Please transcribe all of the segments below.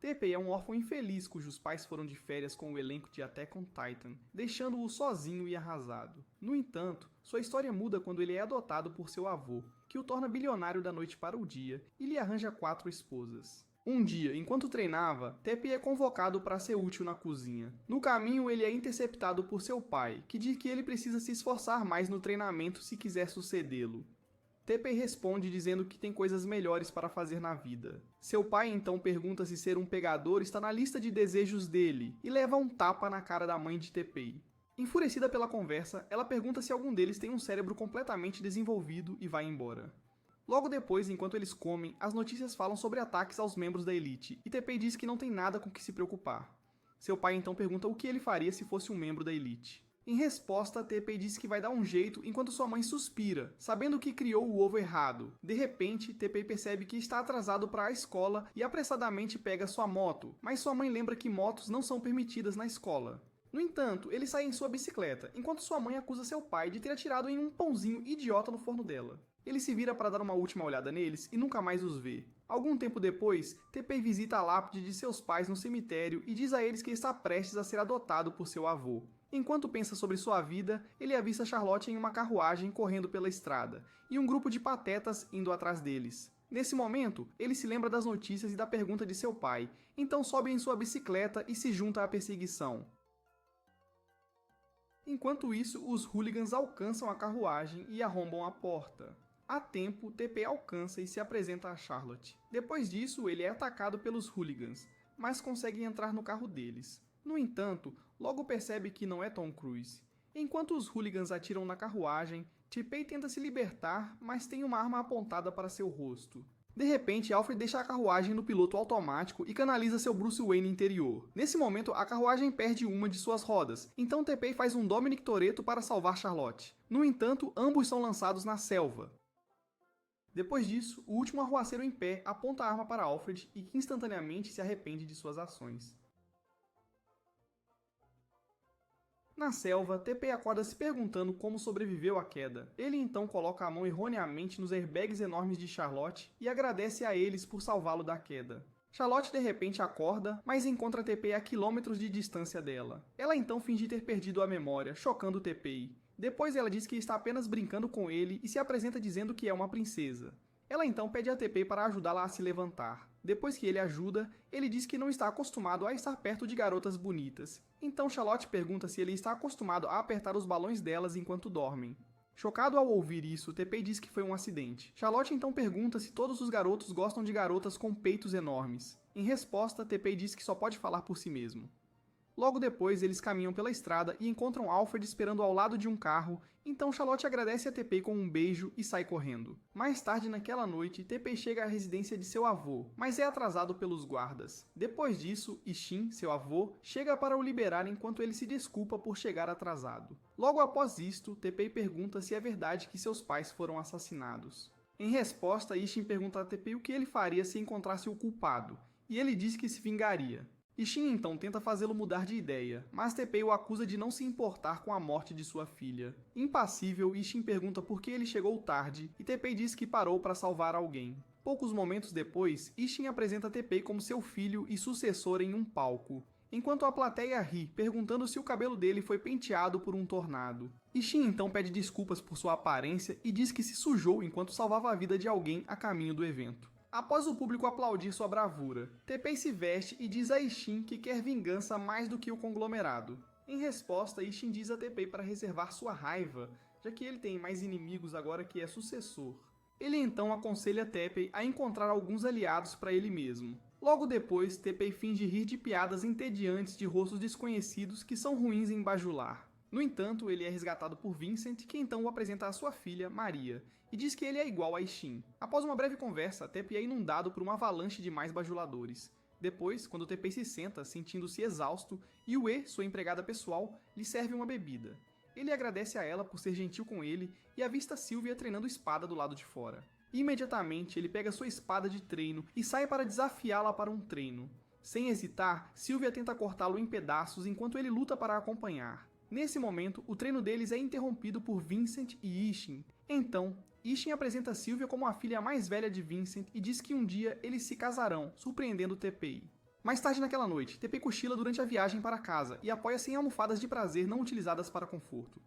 Teppei é um órfão infeliz cujos pais foram de férias com o elenco de Attack on Titan, deixando-o sozinho e arrasado. No entanto, sua história muda quando ele é adotado por seu avô, que o torna bilionário da noite para o dia e lhe arranja 4 esposas. Um dia, enquanto treinava, Teppei é convocado para ser útil na cozinha. No caminho, ele é interceptado por seu pai, que diz que ele precisa se esforçar mais no treinamento se quiser sucedê-lo. Teppei responde dizendo que tem coisas melhores para fazer na vida. Seu pai então pergunta se ser um pegador está na lista de desejos dele e leva um tapa na cara da mãe de Teppei. Enfurecida pela conversa, ela pergunta se algum deles tem um cérebro completamente desenvolvido e vai embora. Logo depois, enquanto eles comem, as notícias falam sobre ataques aos membros da elite e Teppei diz que não tem nada com que se preocupar. Seu pai então pergunta o que ele faria se fosse um membro da elite. Em resposta, Teppei diz que vai dar um jeito enquanto sua mãe suspira, sabendo que criou o ovo errado. De repente, Teppei percebe que está atrasado para a escola e apressadamente pega sua moto, mas sua mãe lembra que motos não são permitidas na escola. No entanto, ele sai em sua bicicleta, enquanto sua mãe acusa seu pai de ter atirado em um pãozinho idiota no forno dela. Ele se vira para dar uma última olhada neles e nunca mais os vê. Algum tempo depois, Teppei visita a lápide de seus pais no cemitério e diz a eles que está prestes a ser adotado por seu avô. Enquanto pensa sobre sua vida, ele avista Charlotte em uma carruagem correndo pela estrada, e um grupo de patetas indo atrás deles. Nesse momento, ele se lembra das notícias e da pergunta de seu pai, então sobe em sua bicicleta e se junta à perseguição. Enquanto isso, os hooligans alcançam a carruagem e arrombam a porta. A tempo, Teppei alcança e se apresenta a Charlotte. Depois disso, ele é atacado pelos hooligans, mas consegue entrar no carro deles. No entanto, logo percebe que não é Tom Cruise. Enquanto os hooligans atiram na carruagem, Teppei tenta se libertar, mas tem uma arma apontada para seu rosto. De repente, Alfred deixa a carruagem no piloto automático e canaliza seu Bruce Wayne interior. Nesse momento, a carruagem perde uma de suas rodas, então Teppei faz um Dominic Toretto para salvar Charlotte. No entanto, ambos são lançados na selva. Depois disso, o último arruaceiro em pé aponta a arma para Alfred e instantaneamente se arrepende de suas ações. Na selva, Teppei acorda se perguntando como sobreviveu à queda. Ele então coloca a mão erroneamente nos airbags enormes de Charlotte e agradece a eles por salvá-lo da queda. Charlotte de repente acorda, mas encontra Teppei a quilômetros de distância dela. Ela então finge ter perdido a memória, chocando Teppei. Depois ela diz que está apenas brincando com ele e se apresenta dizendo que é uma princesa. Ela então pede a Teppei para ajudá-la a se levantar. Depois que ele ajuda, ele diz que não está acostumado a estar perto de garotas bonitas. Então Charlotte pergunta se ele está acostumado a apertar os balões delas enquanto dormem. Chocado ao ouvir isso, Teppei diz que foi um acidente. Charlotte então pergunta se todos os garotos gostam de garotas com peitos enormes. Em resposta, Teppei diz que só pode falar por si mesmo. Logo depois, eles caminham pela estrada e encontram Alfred esperando ao lado de um carro, então Charlotte agradece a Teppei com um beijo e sai correndo. Mais tarde naquela noite, Teppei chega à residência de seu avô, mas é atrasado pelos guardas. Depois disso, Ishin, seu avô, chega para o liberar enquanto ele se desculpa por chegar atrasado. Logo após isto, Teppei pergunta se é verdade que seus pais foram assassinados. Em resposta, Ishin pergunta a Teppei o que ele faria se encontrasse o culpado, e ele diz que se vingaria. Ishin então tenta fazê-lo mudar de ideia, mas Teppei o acusa de não se importar com a morte de sua filha. Impassível, Ishin pergunta por que ele chegou tarde e Teppei diz que parou para salvar alguém. Poucos momentos depois, Ishin apresenta Teppei como seu filho e sucessor em um palco, enquanto a plateia ri, perguntando se o cabelo dele foi penteado por um tornado. Ishin então pede desculpas por sua aparência e diz que se sujou enquanto salvava a vida de alguém a caminho do evento. Após o público aplaudir sua bravura, Teppei se veste e diz a Ishin que quer vingança mais do que o conglomerado. Em resposta, Ishin diz a Teppei para reservar sua raiva, já que ele tem mais inimigos agora que é sucessor. Ele então aconselha Teppei a encontrar alguns aliados para ele mesmo. Logo depois, Teppei finge rir de piadas entediantes de rostos desconhecidos que são ruins em bajular. No entanto, ele é resgatado por Vincent, que então o apresenta à sua filha, Maria, e diz que ele é igual a Ishin. Após uma breve conversa, Teppei é inundado por uma avalanche de mais bajuladores. Depois, quando Teppei se senta, sentindo-se exausto, Yue, sua empregada pessoal, lhe serve uma bebida. Ele agradece a ela por ser gentil com ele e avista Sylvia treinando espada do lado de fora. Imediatamente, ele pega sua espada de treino e sai para desafiá-la para um treino. Sem hesitar, Sylvia tenta cortá-lo em pedaços enquanto ele luta para a acompanhar. Nesse momento, o treino deles é interrompido por Vincent e Ishin. Então, Ishin apresenta Sylvia como a filha mais velha de Vincent e diz que um dia eles se casarão, surpreendendo Teppei. Mais tarde naquela noite, Teppei cochila durante a viagem para casa e apoia-se em almofadas de prazer não utilizadas para conforto.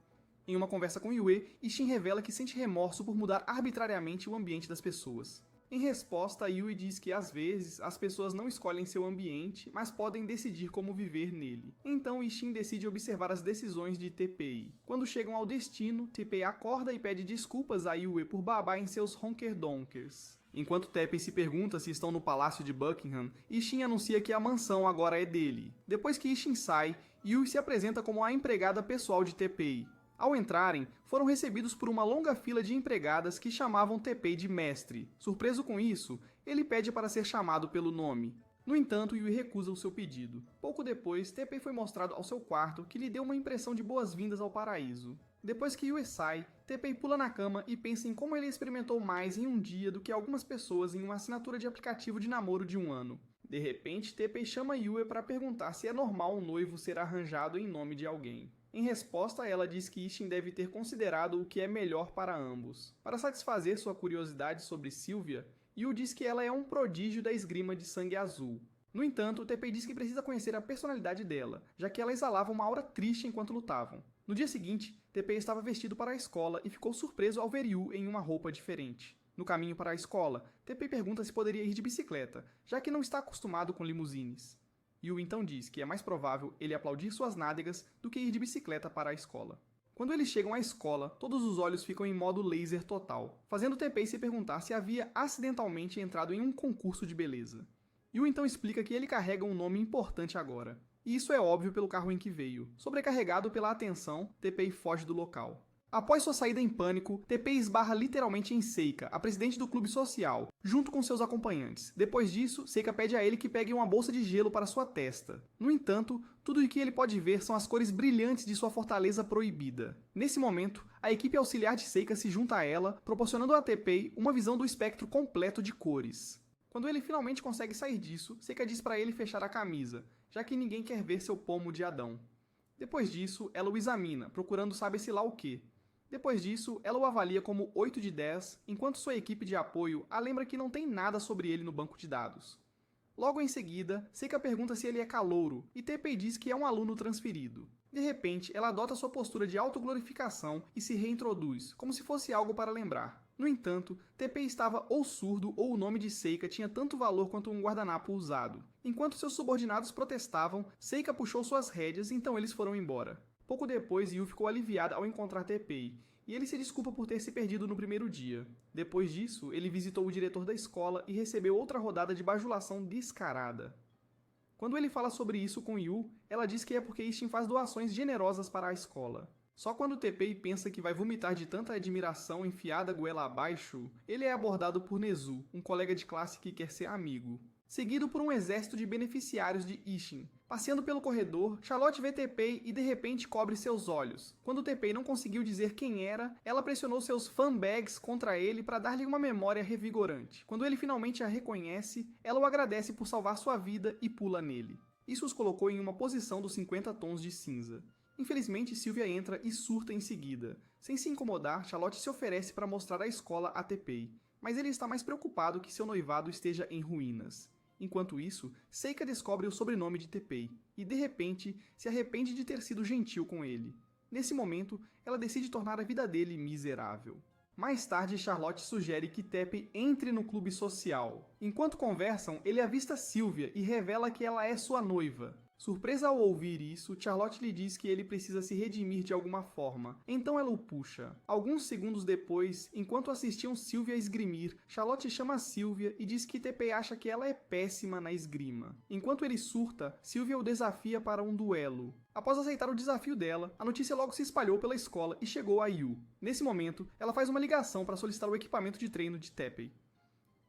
Em uma conversa com Yue, Ishin revela que sente remorso por mudar arbitrariamente o ambiente das pessoas. Em resposta, Yui diz que às vezes as pessoas não escolhem seu ambiente, mas podem decidir como viver nele. Então Ishin decide observar as decisões de Teppei. Quando chegam ao destino, Teppei acorda e pede desculpas a Yue por babar em seus honker-donkers. Enquanto Teppei se pergunta se estão no palácio de Buckingham, Ishin anuncia que a mansão agora é dele. Depois que Ishin sai, Yui se apresenta como a empregada pessoal de Teppei. Ao entrarem, foram recebidos por uma longa fila de empregadas que chamavam Teppei de mestre. Surpreso com isso, ele pede para ser chamado pelo nome. No entanto, Yui recusa o seu pedido. Pouco depois, Teppei foi mostrado ao seu quarto, que lhe deu uma impressão de boas-vindas ao paraíso. Depois que Yui sai, Teppei pula na cama e pensa em como ele experimentou mais em um dia do que algumas pessoas em uma assinatura de aplicativo de namoro de 1 ano. De repente, Teppei chama Yui para perguntar se é normal um noivo ser arranjado em nome de alguém. Em resposta, ela diz que Ishin deve ter considerado o que é melhor para ambos. Para satisfazer sua curiosidade sobre Sylvia, Yu diz que ela é um prodígio da esgrima de sangue azul. No entanto, Teppei diz que precisa conhecer a personalidade dela, já que ela exalava uma aura triste enquanto lutavam. No dia seguinte, Teppei estava vestido para a escola e ficou surpreso ao ver Yu em uma roupa diferente. No caminho para a escola, Teppei pergunta se poderia ir de bicicleta, já que não está acostumado com limusines. Yu então diz que é mais provável ele aplaudir suas nádegas do que ir de bicicleta para a escola. Quando eles chegam à escola, todos os olhos ficam em modo laser total, fazendo Teppei se perguntar se havia acidentalmente entrado em um concurso de beleza. Yu então explica que ele carrega um nome importante agora. E isso é óbvio pelo carro em que veio. Sobrecarregado pela atenção, Teppei foge do local. Após sua saída em pânico, Teppei esbarra literalmente em Seika, a presidente do clube social, junto com seus acompanhantes. Depois disso, Seika pede a ele que pegue uma bolsa de gelo para sua testa. No entanto, tudo o que ele pode ver são as cores brilhantes de sua fortaleza proibida. Nesse momento, a equipe auxiliar de Seika se junta a ela, proporcionando a Teppei uma visão do espectro completo de cores. Quando ele finalmente consegue sair disso, Seika diz para ele fechar a camisa, já que ninguém quer ver seu pomo de Adão. Depois disso, ela o examina, procurando sabe-se lá o quê. Depois disso, ela o avalia como 8 de 10, enquanto sua equipe de apoio a lembra que não tem nada sobre ele no banco de dados. Logo em seguida, Seika pergunta se ele é calouro, e Teppei diz que é um aluno transferido. De repente, ela adota sua postura de autoglorificação e se reintroduz, como se fosse algo para lembrar. No entanto, Teppei estava ou surdo ou o nome de Seika tinha tanto valor quanto um guardanapo usado. Enquanto seus subordinados protestavam, Seika puxou suas rédeas e então eles foram embora. Pouco depois, Yu ficou aliviado ao encontrar Teppei, e ele se desculpa por ter se perdido no primeiro dia. Depois disso, ele visitou o diretor da escola e recebeu outra rodada de bajulação descarada. Quando ele fala sobre isso com Yu, ela diz que é porque Ishin faz doações generosas para a escola. Só quando Teppei pensa que vai vomitar de tanta admiração enfiada goela abaixo, ele é abordado por Nezu, um colega de classe que quer ser amigo. Seguido por um exército de beneficiários de Ishin. Passeando pelo corredor, Charlotte vê Teppei e de repente cobre seus olhos. Quando Teppei não conseguiu dizer quem era, ela pressionou seus fanbags contra ele para dar-lhe uma memória revigorante. Quando ele finalmente a reconhece, ela o agradece por salvar sua vida e pula nele. Isso os colocou em uma posição dos 50 tons de cinza. Infelizmente, Sylvia entra e surta em seguida. Sem se incomodar, Charlotte se oferece para mostrar a escola a Teppei, mas ele está mais preocupado que seu noivado esteja em ruínas. Enquanto isso, Seika descobre o sobrenome de Teppei, e de repente se arrepende de ter sido gentil com ele. Nesse momento, ela decide tornar a vida dele miserável. Mais tarde, Charlotte sugere que Teppei entre no clube social. Enquanto conversam, ele avista Sylvia e revela que ela é sua noiva. Surpresa ao ouvir isso, Charlotte lhe diz que ele precisa se redimir de alguma forma, então ela o puxa. Alguns segundos depois, enquanto assistiam Sylvia a esgrimir, Charlotte chama Sylvia e diz que Teppei acha que ela é péssima na esgrima. Enquanto ele surta, Sylvia o desafia para um duelo. Após aceitar o desafio dela, a notícia logo se espalhou pela escola e chegou a Yu. Nesse momento, ela faz uma ligação para solicitar o equipamento de treino de Teppei.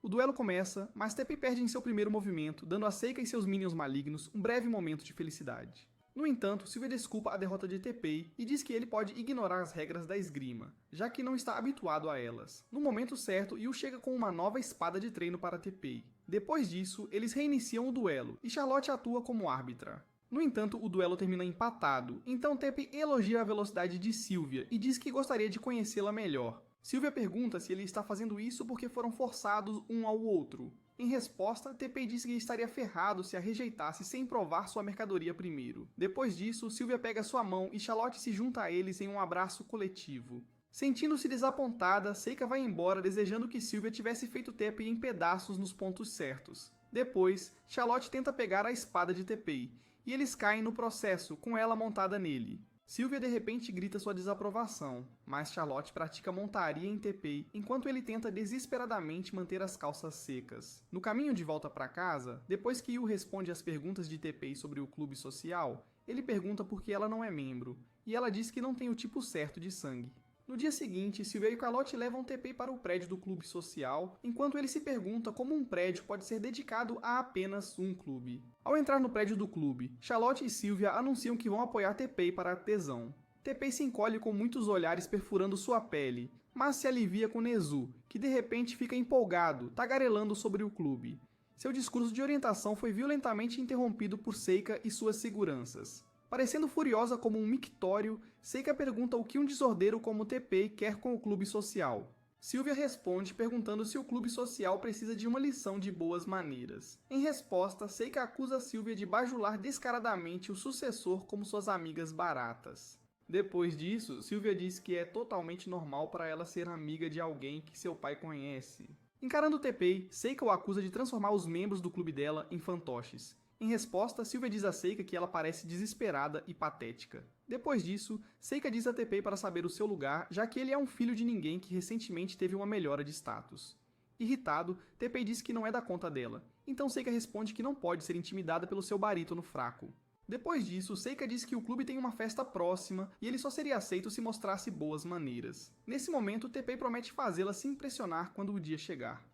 O duelo começa, mas Teppei perde em seu primeiro movimento, dando a Seika e seus minions malignos um breve momento de felicidade. No entanto, Sylvia desculpa a derrota de Teppei e diz que ele pode ignorar as regras da esgrima, já que não está habituado a elas. No momento certo, Yu chega com uma nova espada de treino para Teppei. Depois disso, eles reiniciam o duelo, e Charlotte atua como árbitra. No entanto, o duelo termina empatado, então Teppei elogia a velocidade de Sylvia e diz que gostaria de conhecê-la melhor. Sylvia pergunta se ele está fazendo isso porque foram forçados um ao outro. Em resposta, Teppei disse que estaria ferrado se a rejeitasse sem provar sua mercadoria primeiro. Depois disso, Sylvia pega sua mão e Charlotte se junta a eles em um abraço coletivo. Sentindo-se desapontada, Seika vai embora desejando que Sylvia tivesse feito Teppei em pedaços nos pontos certos. Depois, Charlotte tenta pegar a espada de Teppei, e eles caem no processo, com ela montada nele. Sylvia de repente grita sua desaprovação, mas Charlotte pratica montaria em Teppei enquanto ele tenta desesperadamente manter as calças secas. No caminho de volta para casa, depois que Yu responde às perguntas de Teppei sobre o clube social, ele pergunta por que ela não é membro, e ela diz que não tem o tipo certo de sangue. No dia seguinte, Sylvia e Charlotte levam Teppei para o prédio do clube social, enquanto ele se pergunta como um prédio pode ser dedicado a apenas um clube. Ao entrar no prédio do clube, Charlotte e Sylvia anunciam que vão apoiar Teppei para a tesão. Teppei se encolhe com muitos olhares perfurando sua pele, mas se alivia com Nezu, que de repente fica empolgado, tagarelando sobre o clube. Seu discurso de orientação foi violentamente interrompido por Seika e suas seguranças. Parecendo furiosa como um mictório, Seika pergunta o que um desordeiro como Teppei quer com o clube social. Sylvia responde perguntando se o clube social precisa de uma lição de boas maneiras. Em resposta, Seika acusa Sylvia de bajular descaradamente o sucessor como suas amigas baratas. Depois disso, Sylvia diz que é totalmente normal para ela ser amiga de alguém que seu pai conhece. Encarando Teppei, Seika o acusa de transformar os membros do clube dela em fantoches. Em resposta, Sylvia diz a Seika que ela parece desesperada e patética. Depois disso, Seika diz a Teppei para saber o seu lugar, já que ele é um filho de ninguém que recentemente teve uma melhora de status. Irritado, Teppei diz que não é da conta dela, então Seika responde que não pode ser intimidada pelo seu barítono fraco. Depois disso, Seika diz que o clube tem uma festa próxima e ele só seria aceito se mostrasse boas maneiras. Nesse momento, Teppei promete fazê-la se impressionar quando o dia chegar.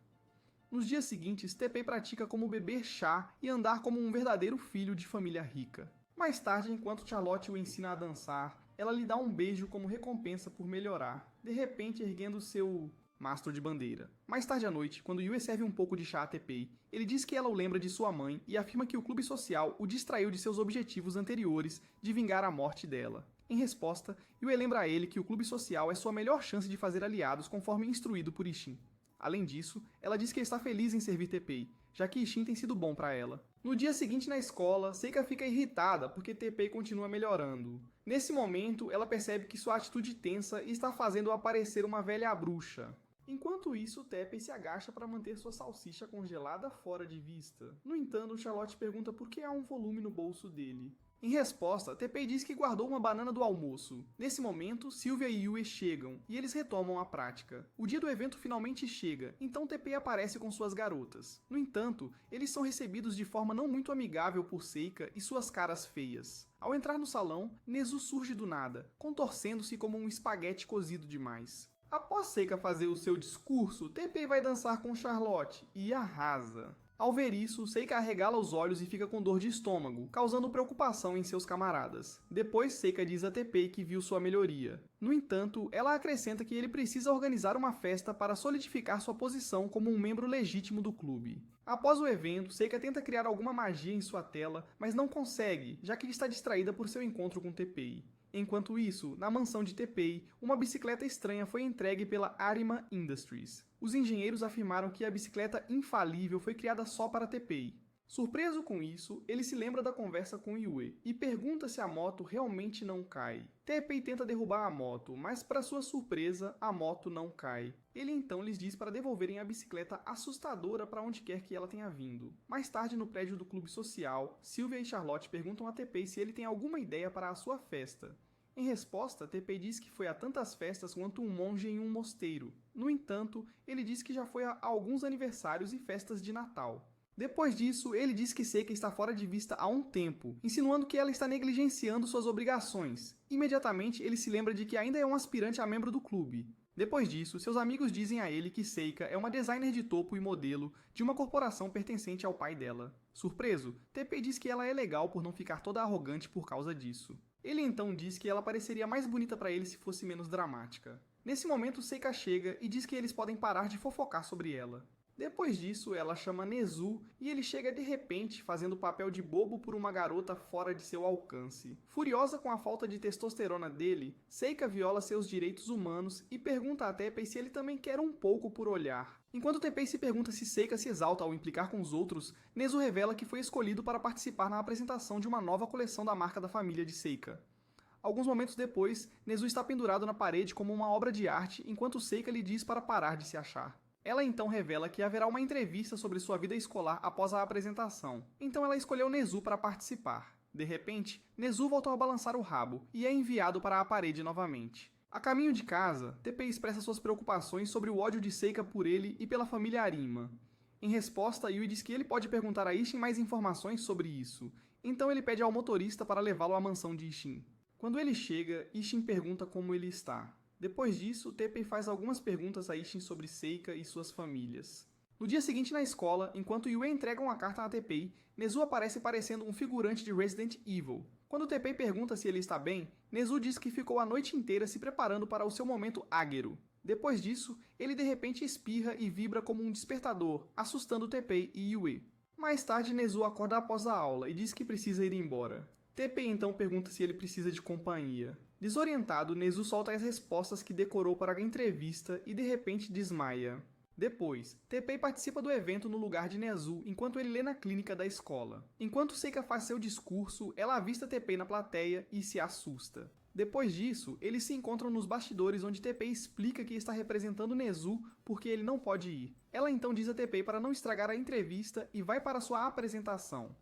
Nos dias seguintes, Teppei pratica como beber chá e andar como um verdadeiro filho de família rica. Mais tarde, enquanto Charlotte o ensina a dançar, ela lhe dá um beijo como recompensa por melhorar, de repente erguendo seu mastro de bandeira. Mais tarde à noite, quando Yue serve um pouco de chá a Teppei, ele diz que ela o lembra de sua mãe e afirma que o clube social o distraiu de seus objetivos anteriores de vingar a morte dela. Em resposta, Yue lembra a ele que o clube social é sua melhor chance de fazer aliados conforme instruído por Ishin. Além disso, ela diz que está feliz em servir Teppei, já que Ishin tem sido bom para ela. No dia seguinte na escola, Seika fica irritada porque Teppei continua melhorando. Nesse momento, ela percebe que sua atitude tensa está fazendo aparecer uma velha bruxa. Enquanto isso, Teppei se agacha para manter sua salsicha congelada fora de vista. No entanto, Charlotte pergunta por que há um volume no bolso dele. Em resposta, Teppei diz que guardou uma banana do almoço. Nesse momento, Sylvia e Yue chegam, e eles retomam a prática. O dia do evento finalmente chega, então Teppei aparece com suas garotas. No entanto, eles são recebidos de forma não muito amigável por Seika e suas caras feias. Ao entrar no salão, Nezu surge do nada, contorcendo-se como um espaguete cozido demais. Após Seika fazer o seu discurso, Teppei vai dançar com Charlotte, e arrasa. Ao ver isso, Seika arregala os olhos e fica com dor de estômago, causando preocupação em seus camaradas. Depois, Seika diz a Teppei que viu sua melhoria. No entanto, ela acrescenta que ele precisa organizar uma festa para solidificar sua posição como um membro legítimo do clube. Após o evento, Seika tenta criar alguma magia em sua tela, mas não consegue, já que está distraída por seu encontro com Teppei. Enquanto isso, na mansão de Teppei, uma bicicleta estranha foi entregue pela Arima Industries. Os engenheiros afirmaram que a bicicleta infalível foi criada só para Teppei. Surpreso com isso, ele se lembra da conversa com Yue e pergunta se a moto realmente não cai. Teppei tenta derrubar a moto, mas para sua surpresa, a moto não cai. Ele então lhes diz para devolverem a bicicleta assustadora para onde quer que ela tenha vindo. Mais tarde, no prédio do clube social, Sylvia e Charlotte perguntam a Teppei se ele tem alguma ideia para a sua festa. Em resposta, Teppei diz que foi a tantas festas quanto um monge em um mosteiro. No entanto, ele diz que já foi a alguns aniversários e festas de Natal. Depois disso, ele diz que Seika está fora de vista há um tempo, insinuando que ela está negligenciando suas obrigações. Imediatamente, ele se lembra de que ainda é um aspirante a membro do clube. Depois disso, seus amigos dizem a ele que Seika é uma designer de topo e modelo de uma corporação pertencente ao pai dela. Surpreso, Teppei diz que ela é legal por não ficar toda arrogante por causa disso. Ele então diz que ela pareceria mais bonita para ele se fosse menos dramática. Nesse momento, Seika chega e diz que eles podem parar de fofocar sobre ela. Depois disso, ela chama Nezu e ele chega de repente fazendo o papel de bobo por uma garota fora de seu alcance. Furiosa com a falta de testosterona dele, Seika viola seus direitos humanos e pergunta a Teppei se ele também quer um pouco por olhar. Enquanto Teppei se pergunta se Seika se exalta ao implicar com os outros, Nezu revela que foi escolhido para participar na apresentação de uma nova coleção da marca da família de Seika. Alguns momentos depois, Nezu está pendurado na parede como uma obra de arte enquanto Seika lhe diz para parar de se achar. Ela então revela que haverá uma entrevista sobre sua vida escolar após a apresentação, então ela escolheu Nezu para participar. De repente, Nezu volta a balançar o rabo e é enviado para a parede novamente. A caminho de casa, Teppei expressa suas preocupações sobre o ódio de Seika por ele e pela família Arima. Em resposta, Yui diz que ele pode perguntar a Ishin mais informações sobre isso, então ele pede ao motorista para levá-lo à mansão de Ishin. Quando ele chega, Ishin pergunta como ele está. Depois disso, Teppei faz algumas perguntas a Ishin sobre Seika e suas famílias. No dia seguinte na escola, enquanto Yue entrega uma carta a Teppei, Nezu aparece parecendo um figurante de Resident Evil. Quando Teppei pergunta se ele está bem, Nezu diz que ficou a noite inteira se preparando para o seu momento águero. Depois disso, ele de repente espirra e vibra como um despertador, assustando Teppei e Yue. Mais tarde, Nezu acorda após a aula e diz que precisa ir embora. Teppei então pergunta se ele precisa de companhia. Desorientado, Nezu solta as respostas que decorou para a entrevista e de repente desmaia. Depois, Teppei participa do evento no lugar de Nezu enquanto ele lê na clínica da escola. Enquanto Seika faz seu discurso, ela avista Teppei na plateia e se assusta. Depois disso, eles se encontram nos bastidores onde Teppei explica que está representando Nezu porque ele não pode ir. Ela então diz a Teppei para não estragar a entrevista e vai para sua apresentação.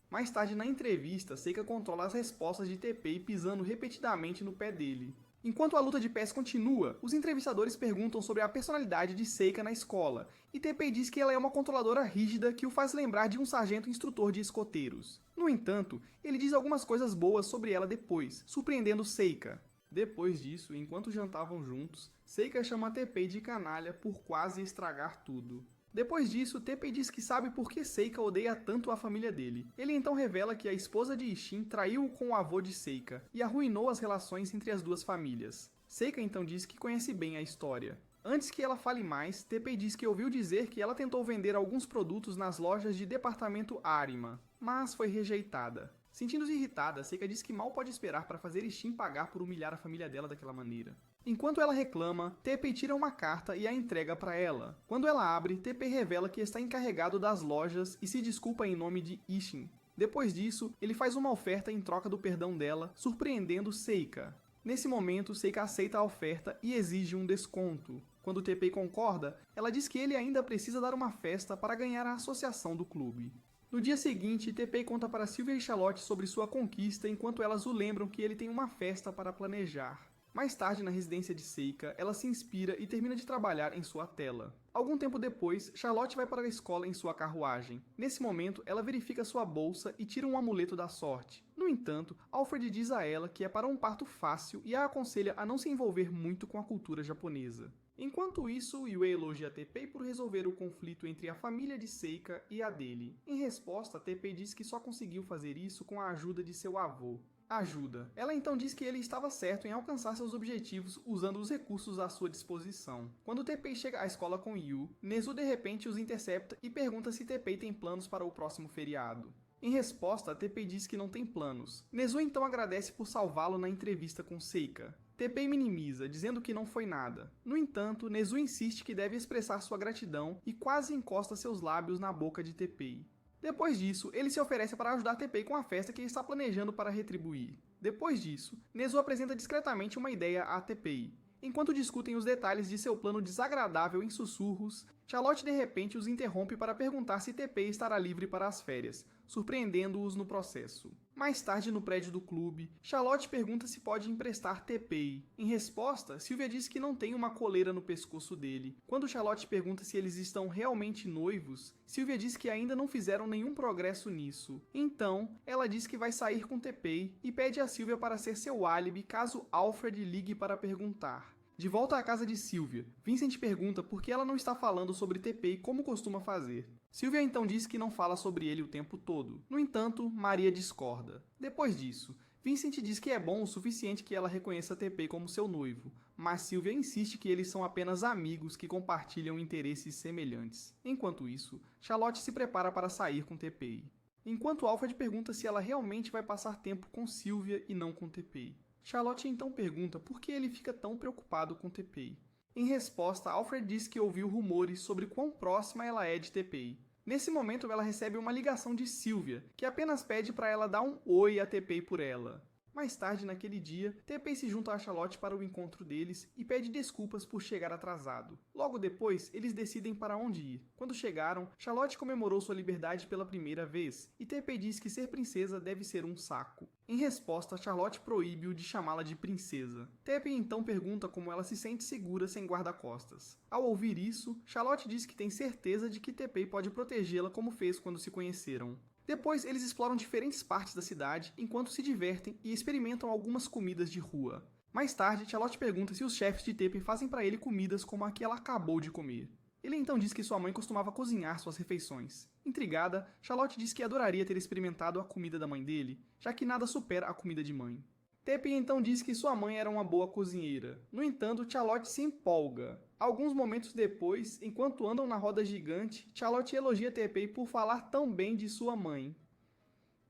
Mais tarde na entrevista, Seika controla as respostas de Teppei pisando repetidamente no pé dele. Enquanto a luta de pés continua, os entrevistadores perguntam sobre a personalidade de Seika na escola, e Teppei diz que ela é uma controladora rígida que o faz lembrar de um sargento instrutor de escoteiros. No entanto, ele diz algumas coisas boas sobre ela depois, surpreendendo Seika. Depois disso, enquanto jantavam juntos, Seika chama Teppei de canalha por quase estragar tudo. Depois disso, Teppei diz que sabe por que Seika odeia tanto a família dele. Ele então revela que a esposa de Ishin traiu-o com o avô de Seika e arruinou as relações entre as duas famílias. Seika então diz que conhece bem a história. Antes que ela fale mais, Teppei diz que ouviu dizer que ela tentou vender alguns produtos nas lojas de departamento Arima, mas foi rejeitada. Sentindo-se irritada, Seika diz que mal pode esperar para fazer Ishin pagar por humilhar a família dela daquela maneira. Enquanto ela reclama, Teppei tira uma carta e a entrega para ela. Quando ela abre, Teppei revela que está encarregado das lojas e se desculpa em nome de Ishin. Depois disso, ele faz uma oferta em troca do perdão dela, surpreendendo Seika. Nesse momento, Seika aceita a oferta e exige um desconto. Quando Teppei concorda, ela diz que ele ainda precisa dar uma festa para ganhar a associação do clube. No dia seguinte, Teppei conta para Sylvia e Charlotte sobre sua conquista enquanto elas o lembram que ele tem uma festa para planejar. Mais tarde, na residência de Seika, ela se inspira e termina de trabalhar em sua tela. Algum tempo depois, Charlotte vai para a escola em sua carruagem. Nesse momento, ela verifica sua bolsa e tira um amuleto da sorte. No entanto, Alfred diz a ela que é para um parto fácil e a aconselha a não se envolver muito com a cultura japonesa. Enquanto isso, Yue elogia Teppei por resolver o conflito entre a família de Seika e a dele. Em resposta, Teppei diz que só conseguiu fazer isso com a ajuda de seu avô. Ajuda. Ela então diz que ele estava certo em alcançar seus objetivos usando os recursos à sua disposição. Quando Teppei chega à escola com Yu, Nezu de repente os intercepta e pergunta se Teppei tem planos para o próximo feriado. Em resposta, Teppei diz que não tem planos. Nezu então agradece por salvá-lo na entrevista com Seika. Teppei minimiza, dizendo que não foi nada. No entanto, Nezu insiste que deve expressar sua gratidão e quase encosta seus lábios na boca de Teppei. Depois disso, ele se oferece para ajudar Teppei com a festa que ele está planejando para retribuir. Depois disso, Nezu apresenta discretamente uma ideia a Teppei. Enquanto discutem os detalhes de seu plano desagradável em sussurros, Charlotte de repente os interrompe para perguntar se Teppei estará livre para as férias, surpreendendo-os no processo. Mais tarde, no prédio do clube, Charlotte pergunta se pode emprestar Teppei. Em resposta, Sylvia diz que não tem uma coleira no pescoço dele. Quando Charlotte pergunta se eles estão realmente noivos, Sylvia diz que ainda não fizeram nenhum progresso nisso. Então, ela diz que vai sair com Teppei e pede a Sylvia para ser seu álibi caso Alfred ligue para perguntar. De volta à casa de Sylvia, Vincent pergunta por que ela não está falando sobre Teppei como costuma fazer. Sylvia então diz que não fala sobre ele o tempo todo. No entanto, Maria discorda. Depois disso, Vincent diz que é bom o suficiente que ela reconheça Teppei como seu noivo, mas Sylvia insiste que eles são apenas amigos que compartilham interesses semelhantes. Enquanto isso, Charlotte se prepara para sair com TPI. Enquanto Alfred pergunta se ela realmente vai passar tempo com Sylvia e não com TPI. Charlotte então pergunta por que ele fica tão preocupado com TPI. Em resposta, Alfred diz que ouviu rumores sobre quão próxima ela é de TPI. Nesse momento, ela recebe uma ligação de Sylvia, que apenas pede para ela dar um oi a TPI por ela. Mais tarde naquele dia, TPI se junta a Charlotte para o encontro deles e pede desculpas por chegar atrasado. Logo depois, eles decidem para onde ir. Quando chegaram, Charlotte comemorou sua liberdade pela primeira vez, e TPI diz que ser princesa deve ser um saco. Em resposta, Charlotte proíbe-o de chamá-la de princesa. TPI então pergunta como ela se sente segura sem guarda-costas. Ao ouvir isso, Charlotte diz que tem certeza de que TPI pode protegê-la como fez quando se conheceram. Depois, eles exploram diferentes partes da cidade enquanto se divertem e experimentam algumas comidas de rua. Mais tarde, Charlotte pergunta se os chefes de TPI fazem para ele comidas como a que ela acabou de comer. Ele então diz que sua mãe costumava cozinhar suas refeições. Intrigada, Charlotte diz que adoraria ter experimentado a comida da mãe dele, já que nada supera a comida de mãe. TPI então diz que sua mãe era uma boa cozinheira. No entanto, Charlotte se empolga. Alguns momentos depois, enquanto andam na roda gigante, Charlotte elogia TPI por falar tão bem de sua mãe.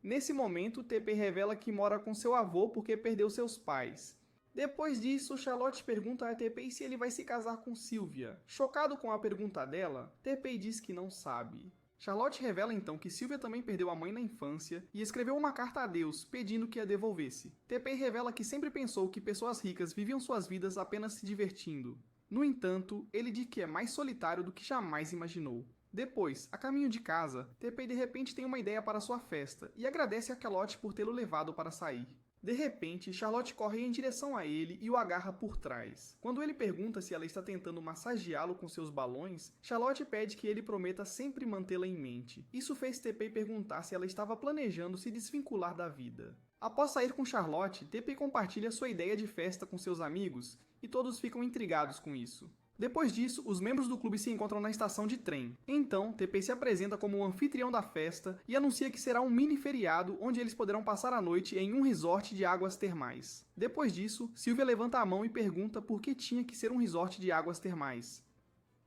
Nesse momento, TPI revela que mora com seu avô porque perdeu seus pais. Depois disso, Charlotte pergunta a TPI se ele vai se casar com Sylvia. Chocado com a pergunta dela, TPI diz que não sabe. Charlotte revela então que Sylvia também perdeu a mãe na infância e escreveu uma carta a Deus pedindo que a devolvesse. TPI revela que sempre pensou que pessoas ricas viviam suas vidas apenas se divertindo. No entanto, ele diz que é mais solitário do que jamais imaginou. Depois, a caminho de casa, TPI de repente tem uma ideia para sua festa e agradece a Charlotte por tê-lo levado para sair. De repente, Charlotte corre em direção a ele e o agarra por trás. Quando ele pergunta se ela está tentando massageá-lo com seus balões, Charlotte pede que ele prometa sempre mantê-la em mente. Isso fez TPI perguntar se ela estava planejando se desvincular da vida. Após sair com Charlotte, TPI compartilha sua ideia de festa com seus amigos e todos ficam intrigados com isso. Depois disso, os membros do clube se encontram na estação de trem. Então, TPI se apresenta como o anfitrião da festa e anuncia que será um mini feriado onde eles poderão passar a noite em um resort de águas termais. Depois disso, Sylvia levanta a mão e pergunta por que tinha que ser um resort de águas termais.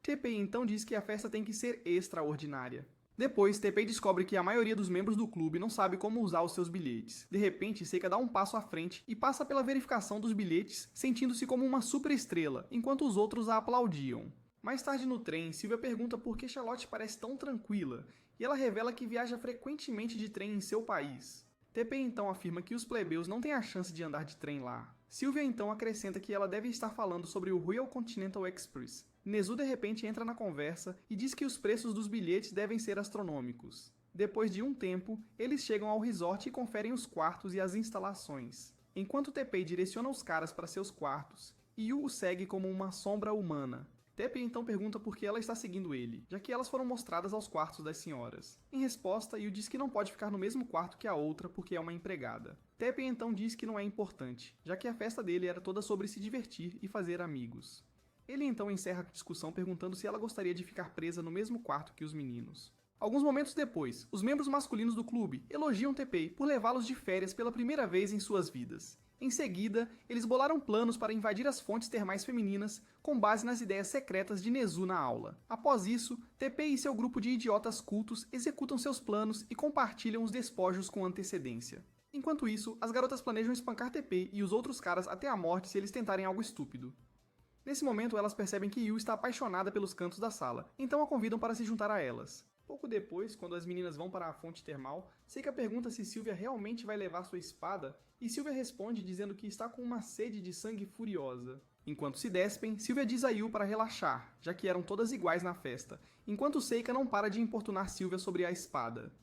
TPI então diz que a festa tem que ser extraordinária. Depois, TPI descobre que a maioria dos membros do clube não sabe como usar os seus bilhetes. De repente, Seika dá um passo à frente e passa pela verificação dos bilhetes, sentindo-se como uma super estrela, enquanto os outros a aplaudiam. Mais tarde no trem, Sylvia pergunta por que Charlotte parece tão tranquila, e ela revela que viaja frequentemente de trem em seu país. TPI então afirma que os plebeus não têm a chance de andar de trem lá. Sylvia então acrescenta que ela deve estar falando sobre o Royal Continental Express. Nezu de repente entra na conversa e diz que os preços dos bilhetes devem ser astronômicos. Depois de um tempo, eles chegam ao resort e conferem os quartos e as instalações. Enquanto TPI direciona os caras para seus quartos, Yu o segue como uma sombra humana. TPI então pergunta por que ela está seguindo ele, já que elas foram mostradas aos quartos das senhoras. Em resposta, Yu diz que não pode ficar no mesmo quarto que a outra porque é uma empregada. TPI então diz que não é importante, já que a festa dele era toda sobre se divertir e fazer amigos. Ele então encerra a discussão perguntando se ela gostaria de ficar presa no mesmo quarto que os meninos. Alguns momentos depois, os membros masculinos do clube elogiam TPI por levá-los de férias pela primeira vez em suas vidas. Em seguida, eles bolaram planos para invadir as fontes termais femininas com base nas ideias secretas de Nezu na aula. Após isso, TPI e seu grupo de idiotas cultos executam seus planos e compartilham os despojos com antecedência. Enquanto isso, as garotas planejam espancar TPI e os outros caras até a morte se eles tentarem algo estúpido. Nesse momento, elas percebem que Yu está apaixonada pelos cantos da sala, então a convidam para se juntar a elas. Pouco depois, quando as meninas vão para a fonte termal, Seika pergunta se Sylvia realmente vai levar sua espada, e Sylvia responde dizendo que está com uma sede de sangue furiosa. Enquanto se despem, Sylvia diz a Yu para relaxar, já que eram todas iguais na festa, enquanto Seika não para de importunar Sylvia sobre a espada.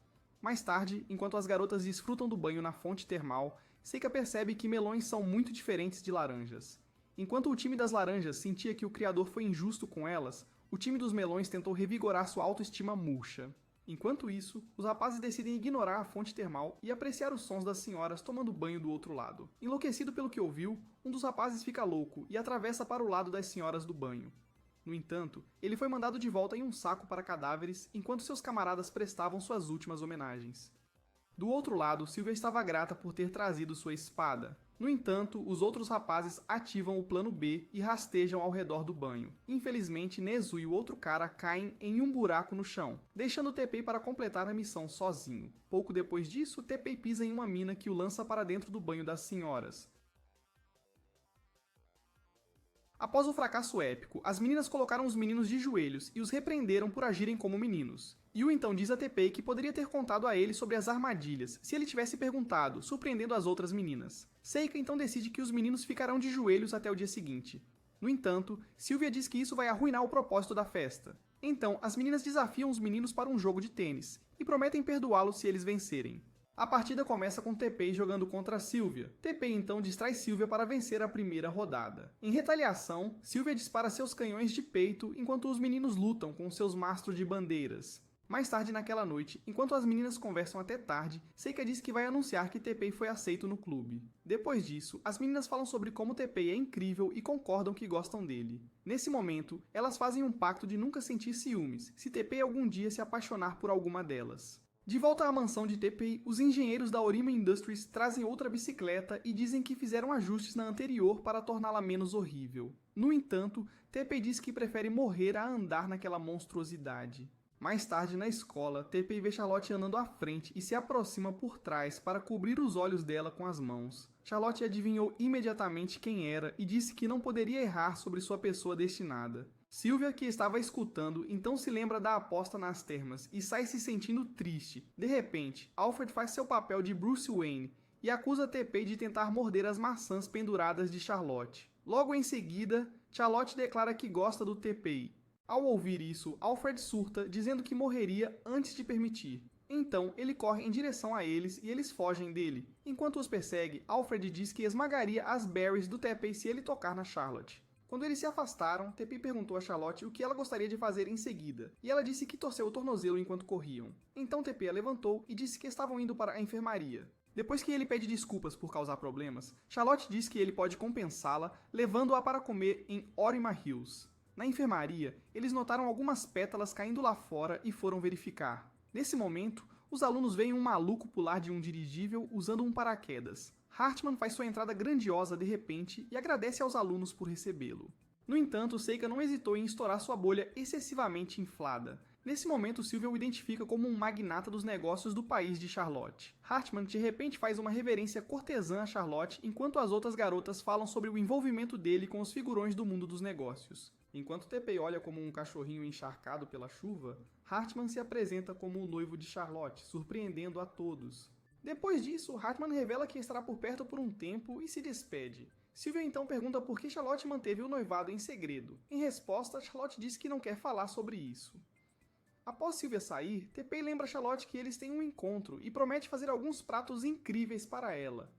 Mais tarde, enquanto as garotas desfrutam do banho na fonte termal, Seika percebe que melões são muito diferentes de laranjas. Enquanto o time das laranjas sentia que o criador foi injusto com elas, o time dos melões tentou revigorar sua autoestima murcha. Enquanto isso, os rapazes decidem ignorar a fonte termal e apreciar os sons das senhoras tomando banho do outro lado. Enlouquecido pelo que ouviu, um dos rapazes fica louco e atravessa para o lado das senhoras do banho. No entanto, ele foi mandado de volta em um saco para cadáveres enquanto seus camaradas prestavam suas últimas homenagens. Do outro lado, Sylvia estava grata por ter trazido sua espada. No entanto, os outros rapazes ativam o plano B e rastejam ao redor do banho. Infelizmente, Nezu e o outro cara caem em um buraco no chão, deixando Teppei para completar a missão sozinho. Pouco depois disso, Teppei pisa em uma mina que o lança para dentro do banho das senhoras. Após o fracasso épico, as meninas colocaram os meninos de joelhos e os repreenderam por agirem como meninos. Yu então diz a Teppei que poderia ter contado a ele sobre as armadilhas se ele tivesse perguntado, surpreendendo as outras meninas. Seika então decide que os meninos ficarão de joelhos até o dia seguinte. No entanto, Sylvia diz que isso vai arruinar o propósito da festa. Então, as meninas desafiam os meninos para um jogo de tênis e prometem perdoá-los se eles vencerem. A partida começa com Teppei jogando contra Sylvia. Teppei então distrai Sylvia para vencer a primeira rodada. Em retaliação, Sylvia dispara seus canhões de peito enquanto os meninos lutam com seus mastros de bandeiras. Mais tarde naquela noite, enquanto as meninas conversam até tarde, Seika diz que vai anunciar que Teppei foi aceito no clube. Depois disso, as meninas falam sobre como Teppei é incrível e concordam que gostam dele. Nesse momento, elas fazem um pacto de nunca sentir ciúmes, se Teppei algum dia se apaixonar por alguma delas. De volta à mansão de Teppei, os engenheiros da Orima Industries trazem outra bicicleta e dizem que fizeram ajustes na anterior para torná-la menos horrível. No entanto, Teppei diz que prefere morrer a andar naquela monstruosidade. Mais tarde, na escola, Teppei vê Charlotte andando à frente e se aproxima por trás para cobrir os olhos dela com as mãos. Charlotte adivinhou imediatamente quem era e disse que não poderia errar sobre sua pessoa destinada. Sylvia, que estava escutando, então se lembra da aposta nas termas e sai se sentindo triste. De repente, Alfred faz seu papel de Bruce Wayne e acusa Teppei de tentar morder as maçãs penduradas de Charlotte. Logo em seguida, Charlotte declara que gosta do Teppei. Ao ouvir isso, Alfred surta, dizendo que morreria antes de permitir. Então, ele corre em direção a eles e eles fogem dele. Enquanto os persegue, Alfred diz que esmagaria as berries do Teppei se ele tocar na Charlotte. Quando eles se afastaram, Teppei perguntou a Charlotte o que ela gostaria de fazer em seguida, e ela disse que torceu o tornozelo enquanto corriam. Então Teppei a levantou e disse que estavam indo para a enfermaria. Depois que ele pede desculpas por causar problemas, Charlotte diz que ele pode compensá-la, levando-a para comer em Orima Hills. Na enfermaria, eles notaram algumas pétalas caindo lá fora e foram verificar. Nesse momento, os alunos veem um maluco pular de um dirigível usando um paraquedas. Hartman faz sua entrada grandiosa de repente e agradece aos alunos por recebê-lo. No entanto, Seika não hesitou em estourar sua bolha excessivamente inflada. Nesse momento, Sylvia o identifica como um magnata dos negócios do país de Charlotte. Hartman de repente faz uma reverência cortesã a Charlotte, enquanto as outras garotas falam sobre o envolvimento dele com os figurões do mundo dos negócios. Enquanto Teppei olha como um cachorrinho encharcado pela chuva, Hartman se apresenta como o noivo de Charlotte, surpreendendo a todos. Depois disso, Hartman revela que estará por perto por um tempo e se despede. Sylvia então pergunta por que Charlotte manteve o noivado em segredo. Em resposta, Charlotte diz que não quer falar sobre isso. Após Sylvia sair, Teppei lembra Charlotte que eles têm um encontro e promete fazer alguns pratos incríveis para ela.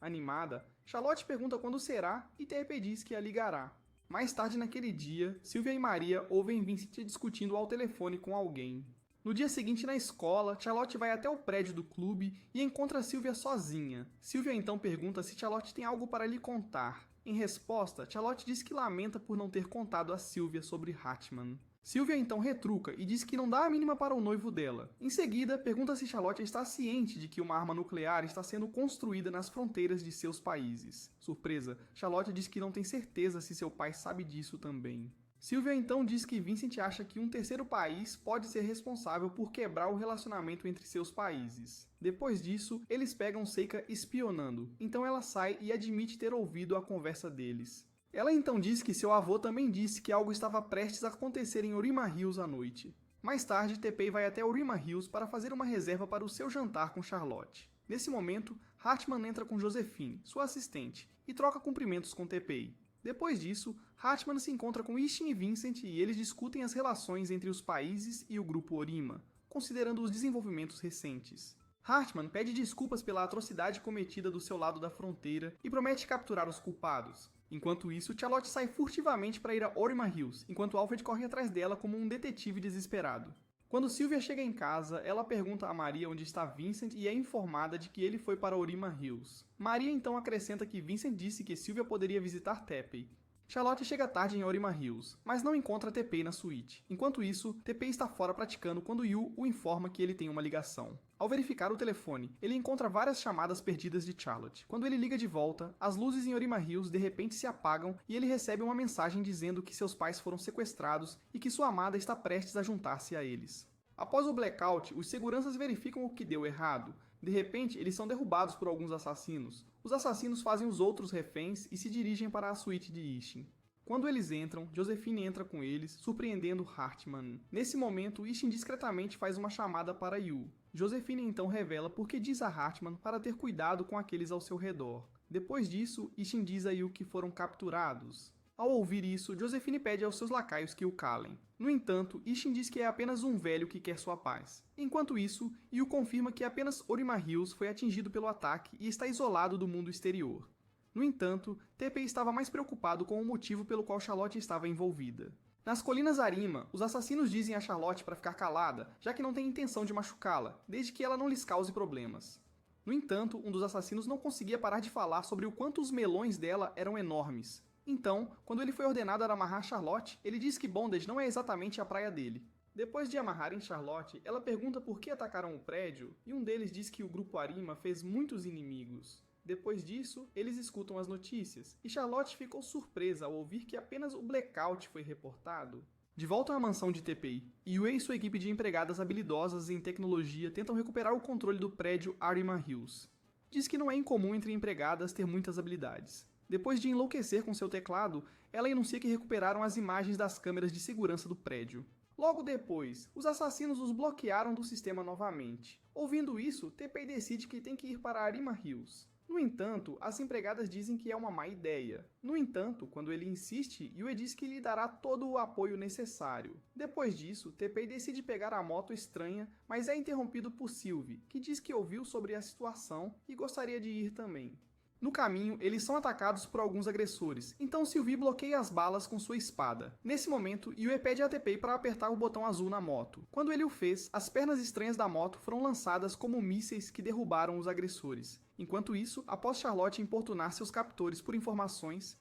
Animada, Charlotte pergunta quando será e Teppei diz que a ligará. Mais tarde naquele dia, Sylvia e Maria ouvem Vincent discutindo ao telefone com alguém. No dia seguinte na escola, Charlotte vai até o prédio do clube e encontra Sylvia sozinha. Sylvia então pergunta se Charlotte tem algo para lhe contar. Em resposta, Charlotte diz que lamenta por não ter contado a Sylvia sobre Hartman. Sylvia então retruca e diz que não dá a mínima para o noivo dela. Em seguida, pergunta se Charlotte está ciente de que uma arma nuclear está sendo construída nas fronteiras de seus países. Surpresa, Charlotte diz que não tem certeza se seu pai sabe disso também. Sylvia então diz que Vincent acha que um terceiro país pode ser responsável por quebrar o relacionamento entre seus países. Depois disso, eles pegam Seika espionando, então ela sai e admite ter ouvido a conversa deles. Ela então diz que seu avô também disse que algo estava prestes a acontecer em Orima Hills à noite. Mais tarde, Teppei vai até Orima Hills para fazer uma reserva para o seu jantar com Charlotte. Nesse momento, Hartman entra com Josephine, sua assistente, e troca cumprimentos com Teppei. Depois disso, Hartman se encontra com Ishin e Vincent e eles discutem as relações entre os países e o grupo Orima, considerando os desenvolvimentos recentes. Hartman pede desculpas pela atrocidade cometida do seu lado da fronteira e promete capturar os culpados. Enquanto isso, Charlotte sai furtivamente para ir a Orima Hills, enquanto Alfred corre atrás dela como um detetive desesperado. Quando Sylvia chega em casa, ela pergunta a Maria onde está Vincent e é informada de que ele foi para Orima Hills. Maria então acrescenta que Vincent disse que Sylvia poderia visitar Teppei. Charlotte chega tarde em Orima Hills, mas não encontra Teppei na suíte. Enquanto isso, Teppei está fora praticando quando Yu o informa que ele tem uma ligação. Ao verificar o telefone, ele encontra várias chamadas perdidas de Charlotte. Quando ele liga de volta, as luzes em Orima Hills de repente se apagam e ele recebe uma mensagem dizendo que seus pais foram sequestrados e que sua amada está prestes a juntar-se a eles. Após o blackout, os seguranças verificam o que deu errado. De repente, eles são derrubados por alguns assassinos. Os assassinos fazem os outros reféns e se dirigem para a suíte de Ishin. Quando eles entram, Josephine entra com eles, surpreendendo Hartman. Nesse momento, Ishin discretamente faz uma chamada para Yu. Josephine então revela por que diz a Hartman para ter cuidado com aqueles ao seu redor. Depois disso, Ishin diz a Yu que foram capturados. Ao ouvir isso, Josephine pede aos seus lacaios que o calem. No entanto, Ishin diz que é apenas um velho que quer sua paz. Enquanto isso, Yu confirma que apenas Orima Hills foi atingido pelo ataque e está isolado do mundo exterior. No entanto, Teppei estava mais preocupado com o motivo pelo qual Charlotte estava envolvida. Nas colinas Arima, os assassinos dizem a Charlotte para ficar calada, já que não tem intenção de machucá-la, desde que ela não lhes cause problemas. No entanto, um dos assassinos não conseguia parar de falar sobre o quanto os melões dela eram enormes. Então, quando ele foi ordenado a amarrar Charlotte, ele diz que Bondage não é exatamente a praia dele. Depois de amarrarem Charlotte, ela pergunta por que atacaram o prédio, e um deles diz que o grupo Arima fez muitos inimigos. Depois disso, eles escutam as notícias, e Charlotte ficou surpresa ao ouvir que apenas o blackout foi reportado. De volta à mansão de Teppei, Yue e sua equipe de empregadas habilidosas em tecnologia tentam recuperar o controle do prédio Arima Hills. Diz que não é incomum entre empregadas ter muitas habilidades. Depois de enlouquecer com seu teclado, ela enuncia que recuperaram as imagens das câmeras de segurança do prédio. Logo depois, os assassinos os bloquearam do sistema novamente. Ouvindo isso, Teppei decide que tem que ir para Arima Hills. No entanto, as empregadas dizem que é uma má ideia. No entanto, quando ele insiste, Yue diz que lhe dará todo o apoio necessário. Depois disso, Teppei decide pegar a moto estranha, mas é interrompido por Sylvie, que diz que ouviu sobre a situação e gostaria de ir também. No caminho, eles são atacados por alguns agressores, então Sylvie bloqueia as balas com sua espada. Nesse momento, Yue pede a Teppei para apertar o botão azul na moto. Quando ele o fez, as pernas estranhas da moto foram lançadas como mísseis que derrubaram os agressores. Enquanto isso, após Charlotte importunar seus captores por informações...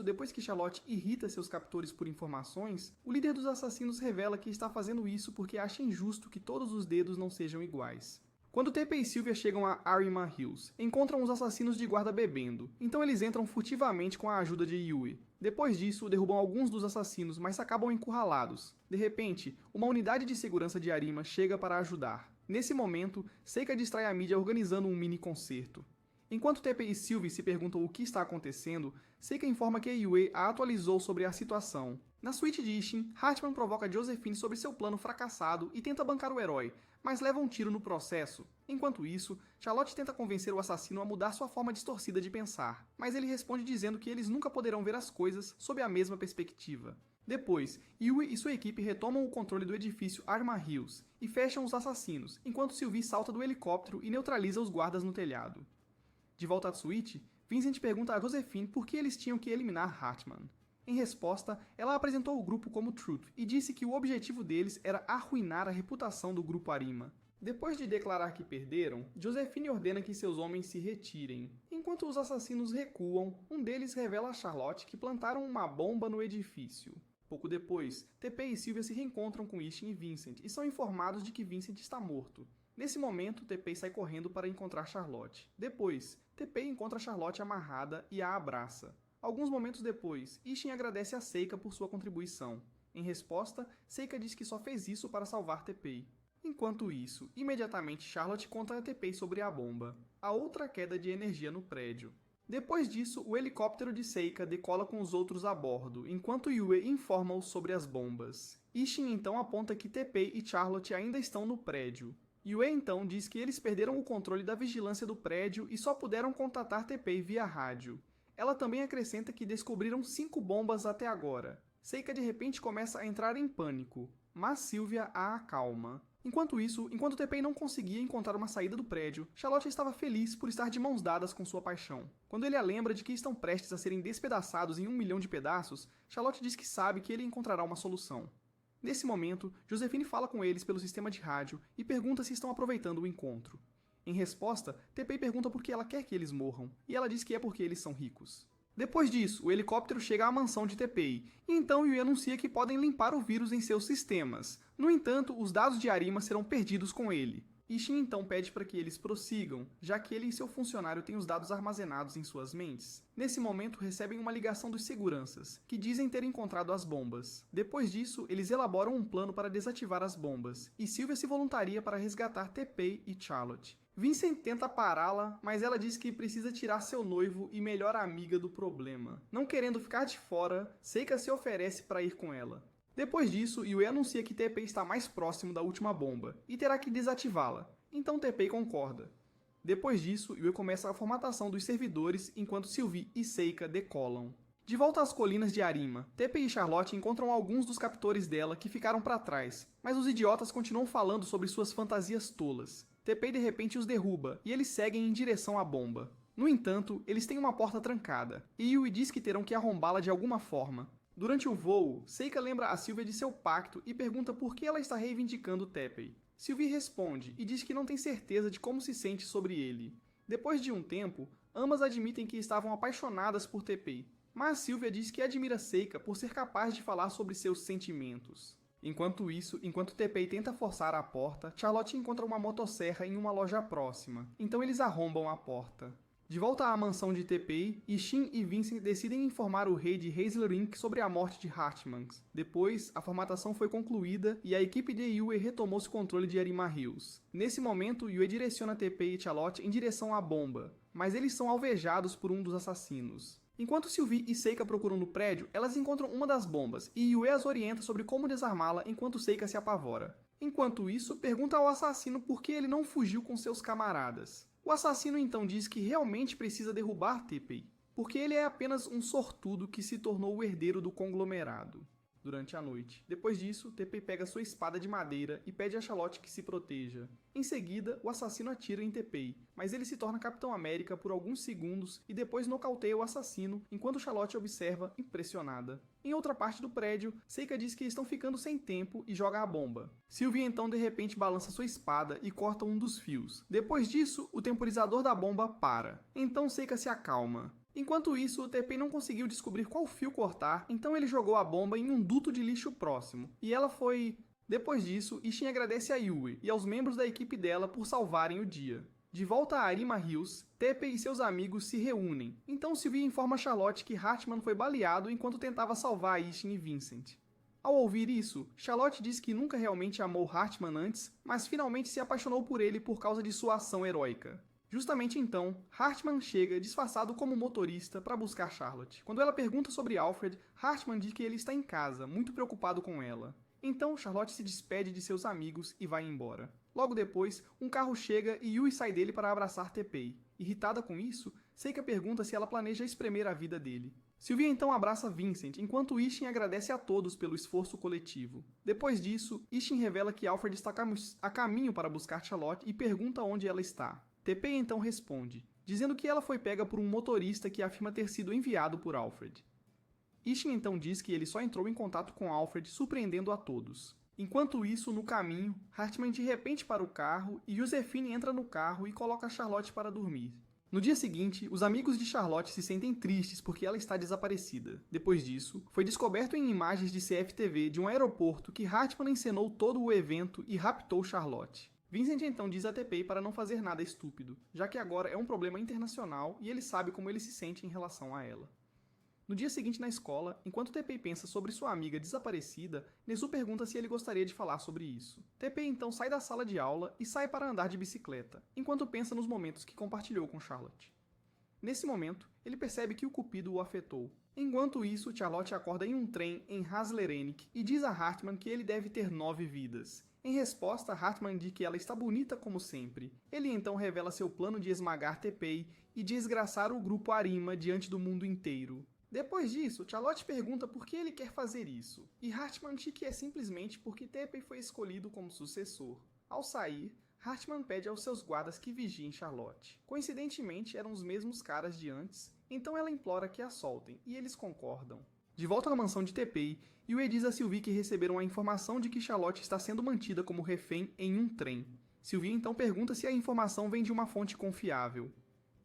depois que Charlotte irrita seus captores por informações, o líder dos assassinos revela que está fazendo isso porque acha injusto que todos os dedos não sejam iguais. Quando Teppei e Sylvia chegam a Arima Hills, encontram os assassinos de guarda bebendo, então eles entram furtivamente com a ajuda de Yue. Depois disso, derrubam alguns dos assassinos, mas acabam encurralados. De repente, uma unidade de segurança de Arima chega para ajudar. Nesse momento, Seika distrai a mídia organizando um mini concerto. Enquanto Teppei e Sylvie se perguntam o que está acontecendo, Seika informa que Yue a atualizou sobre a situação. Na suíte de Ishin, Hartman provoca Josephine sobre seu plano fracassado e tenta bancar o herói, mas leva um tiro no processo. Enquanto isso, Charlotte tenta convencer o assassino a mudar sua forma distorcida de pensar, mas ele responde dizendo que eles nunca poderão ver as coisas sob a mesma perspectiva. Depois, Yue e sua equipe retomam o controle do edifício Arima Hills e fecham os assassinos, enquanto Sylvie salta do helicóptero e neutraliza os guardas no telhado. De volta à suíte, Vincent pergunta a Josephine por que eles tinham que eliminar Hartman. Em resposta, ela apresentou o grupo como Truth e disse que o objetivo deles era arruinar a reputação do grupo Arima. Depois de declarar que perderam, Josephine ordena que seus homens se retirem. Enquanto os assassinos recuam, um deles revela a Charlotte que plantaram uma bomba no edifício. Pouco depois, Teppei e Sylvia se reencontram com Ishin e Vincent e são informados de que Vincent está morto. Nesse momento, Teppei sai correndo para encontrar Charlotte. Depois, Teppei encontra Charlotte amarrada e a abraça. Alguns momentos depois, Ishin agradece a Seika por sua contribuição. Em resposta, Seika diz que só fez isso para salvar Teppei. Enquanto isso, imediatamente Charlotte conta a Teppei sobre a bomba, a outra queda de energia no prédio. Depois disso, o helicóptero de Seika decola com os outros a bordo, enquanto Yue informa-os sobre as bombas. Ishin então aponta que Teppei e Charlotte ainda estão no prédio. Yue então diz que eles perderam o controle da vigilância do prédio e só puderam contatar Teppei via rádio. Ela também acrescenta que descobriram 5 bombas até agora. Seika de repente começa a entrar em pânico, mas Sylvia a acalma. Enquanto Teppei não conseguia encontrar uma saída do prédio, Charlotte estava feliz por estar de mãos dadas com sua paixão. Quando ele a lembra de que estão prestes a serem despedaçados em 1 milhão de pedaços, Charlotte diz que sabe que ele encontrará uma solução. Nesse momento, Josephine fala com eles pelo sistema de rádio e pergunta se estão aproveitando o encontro. Em resposta, Teppei pergunta por que ela quer que eles morram, e ela diz que é porque eles são ricos. Depois disso, o helicóptero chega à mansão de Teppei, e então Yui anuncia que podem limpar o vírus em seus sistemas. No entanto, os dados de Arima serão perdidos com ele. Ishin então pede para que eles prossigam, já que ele e seu funcionário têm os dados armazenados em suas mentes. Nesse momento, recebem uma ligação dos seguranças, que dizem ter encontrado as bombas. Depois disso, eles elaboram um plano para desativar as bombas, e Sylvia se voluntaria para resgatar Teppei e Charlotte. Vincent tenta pará-la, mas ela diz que precisa tirar seu noivo e melhor amiga do problema. Não querendo ficar de fora, Seika se oferece para ir com ela. Depois disso, Yue anuncia que Teppei está mais próximo da última bomba, e terá que desativá-la. Então Teppei concorda. Depois disso, Yue começa a formatação dos servidores enquanto Sylvie e Seika decolam. De volta às colinas de Arima, Teppei e Charlotte encontram alguns dos captores dela que ficaram para trás, mas os idiotas continuam falando sobre suas fantasias tolas. Teppei de repente os derruba, e eles seguem em direção à bomba. No entanto, eles têm uma porta trancada, e Yui diz que terão que arrombá-la de alguma forma. Durante o voo, Seika lembra a Sylvia de seu pacto e pergunta por que ela está reivindicando Teppei. Sylvie responde e diz que não tem certeza de como se sente sobre ele. Depois de um tempo, ambas admitem que estavam apaixonadas por Teppei, mas Sylvia diz que admira Seika por ser capaz de falar sobre seus sentimentos. Enquanto isso, enquanto Teppei tenta forçar a porta, Charlotte encontra uma motosserra em uma loja próxima, então eles arrombam a porta. De volta à mansão de Teppei, Ishin e Vincent decidem informar o rei de Hazelrink sobre a morte de Hartmanns. Depois, a formatação foi concluída e a equipe de Yue retomou seu controle de Arima Hills. Nesse momento, Yue direciona Teppei e Charlotte em direção à bomba, mas eles são alvejados por um dos assassinos. Enquanto Sylvie e Seika procuram no prédio, elas encontram uma das bombas e Yue as orienta sobre como desarmá-la enquanto Seika se apavora. Enquanto isso, pergunta ao assassino por que ele não fugiu com seus camaradas. O assassino então diz que realmente precisa derrubar Teppei, porque ele é apenas um sortudo que se tornou o herdeiro do conglomerado. Durante a noite. Depois disso, Teppei pega sua espada de madeira e pede a Charlotte que se proteja. Em seguida, o assassino atira em Teppei, mas ele se torna Capitão América por alguns segundos e depois nocauteia o assassino enquanto Charlotte observa, impressionada. Em outra parte do prédio, Seika diz que estão ficando sem tempo e joga a bomba. Sylvie então de repente balança sua espada e corta um dos fios. Depois disso, o temporizador da bomba para. Então Seika se acalma. Enquanto isso, Teppei não conseguiu descobrir qual fio cortar, então ele jogou a bomba em um duto de lixo próximo, e ela foi... Depois disso, Ishin agradece a Yui e aos membros da equipe dela por salvarem o dia. De volta a Arima Hills, Teppei e seus amigos se reúnem, então Sylvie informa a Charlotte que Hartmann foi baleado enquanto tentava salvar Ishin e Vincent. Ao ouvir isso, Charlotte diz que nunca realmente amou Hartmann antes, mas finalmente se apaixonou por ele por causa de sua ação heróica. Justamente então, Hartmann chega disfarçado como motorista para buscar Charlotte. Quando ela pergunta sobre Alfred, Hartmann diz que ele está em casa, muito preocupado com ela. Então, Charlotte se despede de seus amigos e vai embora. Logo depois, um carro chega e Yui sai dele para abraçar Teppei. Irritada com isso, Seika pergunta se ela planeja espremer a vida dele. Sylvie então abraça Vincent, enquanto Ishin agradece a todos pelo esforço coletivo. Depois disso, Ishin revela que Alfred está a caminho para buscar Charlotte e pergunta onde ela está. Teppei então responde, dizendo que ela foi pega por um motorista que afirma ter sido enviado por Alfred. Ishin então diz que ele só entrou em contato com Alfred, surpreendendo a todos. Enquanto isso, no caminho, Hartmann de repente para o carro e Josephine entra no carro e coloca Charlotte para dormir. No dia seguinte, os amigos de Charlotte se sentem tristes porque ela está desaparecida. Depois disso, foi descoberto em imagens de CFTV de um aeroporto que Hartmann encenou todo o evento e raptou Charlotte. Vincent então diz a Teppei para não fazer nada estúpido, já que agora é um problema internacional e ele sabe como ele se sente em relação a ela. No dia seguinte na escola, enquanto Teppei pensa sobre sua amiga desaparecida, Nezu pergunta se ele gostaria de falar sobre isso. Teppei então sai da sala de aula e sai para andar de bicicleta, enquanto pensa nos momentos que compartilhou com Charlotte. Nesse momento, ele percebe que o cupido o afetou. Enquanto isso, Charlotte acorda em um trem em Haslerenik e diz a Hartmann que ele deve ter 9 vidas. Em resposta, Hartmann diz que ela está bonita como sempre. Ele então revela seu plano de esmagar Teppei e desgraçar o grupo Arima diante do mundo inteiro. Depois disso, Charlotte pergunta por que ele quer fazer isso, e Hartmann diz que é simplesmente porque Teppei foi escolhido como sucessor. Ao sair, Hartmann pede aos seus guardas que vigiem Charlotte. Coincidentemente, eram os mesmos caras de antes, então ela implora que a soltem, e eles concordam. De volta à mansão de Teppei, Yue diz a Sylvie que receberam a informação de que Charlotte está sendo mantida como refém em um trem. Sylvie então pergunta se a informação vem de uma fonte confiável.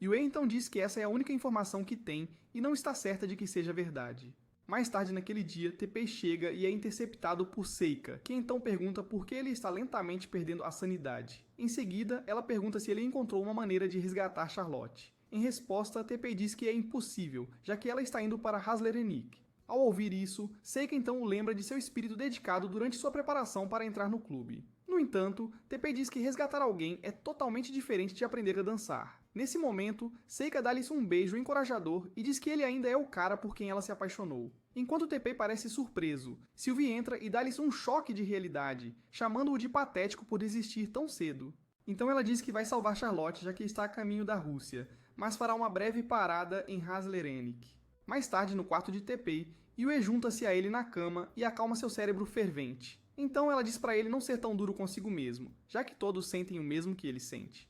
Yue então diz que essa é a única informação que tem e não está certa de que seja verdade. Mais tarde naquele dia, Teppei chega e é interceptado por Seika, que então pergunta por que ele está lentamente perdendo a sanidade. Em seguida, ela pergunta se ele encontrou uma maneira de resgatar Charlotte. Em resposta, Teppei diz que é impossível, já que ela está indo para Haslerenic. Ao ouvir isso, Seika então o lembra de seu espírito dedicado durante sua preparação para entrar no clube. No entanto, Teppei diz que resgatar alguém é totalmente diferente de aprender a dançar. Nesse momento, Seika dá-lhe um beijo encorajador e diz que ele ainda é o cara por quem ela se apaixonou. Enquanto Teppei parece surpreso, Sylvie entra e dá-lhe um choque de realidade, chamando-o de patético por desistir tão cedo. Então ela diz que vai salvar Charlotte já que está a caminho da Rússia, mas fará uma breve parada em Haslerenic. Mais tarde, no quarto de Teppei, Yue junta-se a ele na cama e acalma seu cérebro fervente. Então ela diz para ele não ser tão duro consigo mesmo, já que todos sentem o mesmo que ele sente.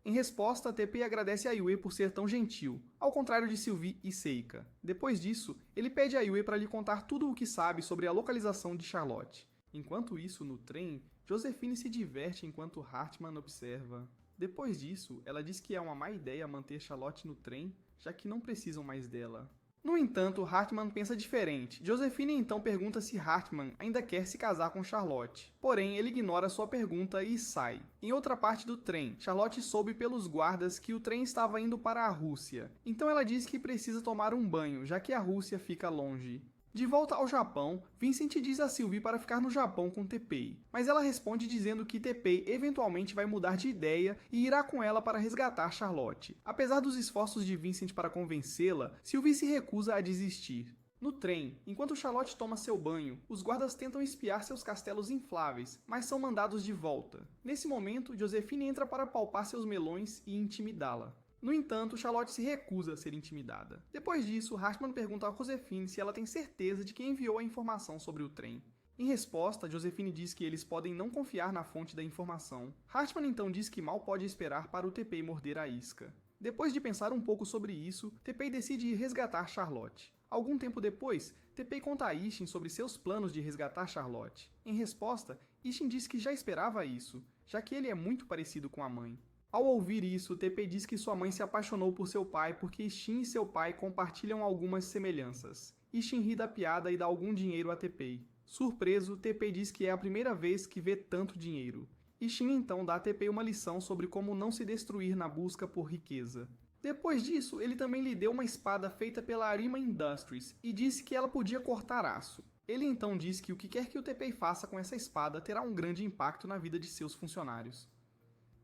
Em resposta, Teppei agradece a Yue por ser tão gentil, ao contrário de Sylvie e Seika. Depois disso, ele pede a Yue para lhe contar tudo o que sabe sobre a localização de Charlotte. Enquanto isso, no trem, Josephine se diverte enquanto Hartman observa. Depois disso, ela diz que é uma má ideia manter Charlotte no trem, já que não precisam mais dela. No entanto, Hartman pensa diferente. Josephine então pergunta se Hartman ainda quer se casar com Charlotte. Porém, ele ignora sua pergunta e sai. Em outra parte do trem, Charlotte soube pelos guardas que o trem estava indo para a Rússia. Então ela diz que precisa tomar um banho, já que a Rússia fica longe. De volta ao Japão, Vincent diz a Sylvie para ficar no Japão com Teppei, mas ela responde dizendo que Teppei eventualmente vai mudar de ideia e irá com ela para resgatar Charlotte. Apesar dos esforços de Vincent para convencê-la, Sylvie se recusa a desistir. No trem, enquanto Charlotte toma seu banho, os guardas tentam espiar seus castelos infláveis, mas são mandados de volta. Nesse momento, Josephine entra para palpar seus melões e intimidá-la. No entanto, Charlotte se recusa a ser intimidada. Depois disso, Hartman pergunta a Josephine se ela tem certeza de quem enviou a informação sobre o trem. Em resposta, Josephine diz que eles podem não confiar na fonte da informação. Hartman então diz que mal pode esperar para o Teppei morder a isca. Depois de pensar um pouco sobre isso, Teppei decide ir resgatar Charlotte. Algum tempo depois, Teppei conta a Ishin sobre seus planos de resgatar Charlotte. Em resposta, Ishin diz que já esperava isso, já que ele é muito parecido com a mãe. Ao ouvir isso, Teppei diz que sua mãe se apaixonou por seu pai porque Ishin e seu pai compartilham algumas semelhanças. Ishin ri da piada e dá algum dinheiro a Teppei. Surpreso, Teppei diz que é a primeira vez que vê tanto dinheiro. Ishin então dá a Teppei uma lição sobre como não se destruir na busca por riqueza. Depois disso, ele também lhe deu uma espada feita pela Arima Industries e disse que ela podia cortar aço. Ele então diz que o que quer que o Teppei faça com essa espada terá um grande impacto na vida de seus funcionários.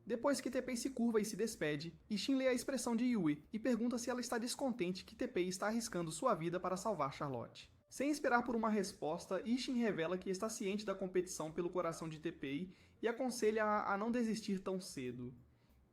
Depois que Teppei se curva e se despede, Ishin lê a expressão de Yue e pergunta se ela está descontente que Teppei está arriscando sua vida para salvar Charlotte. Sem esperar por uma resposta, Ishin revela que está ciente da competição pelo coração de Teppei e aconselha a não desistir tão cedo.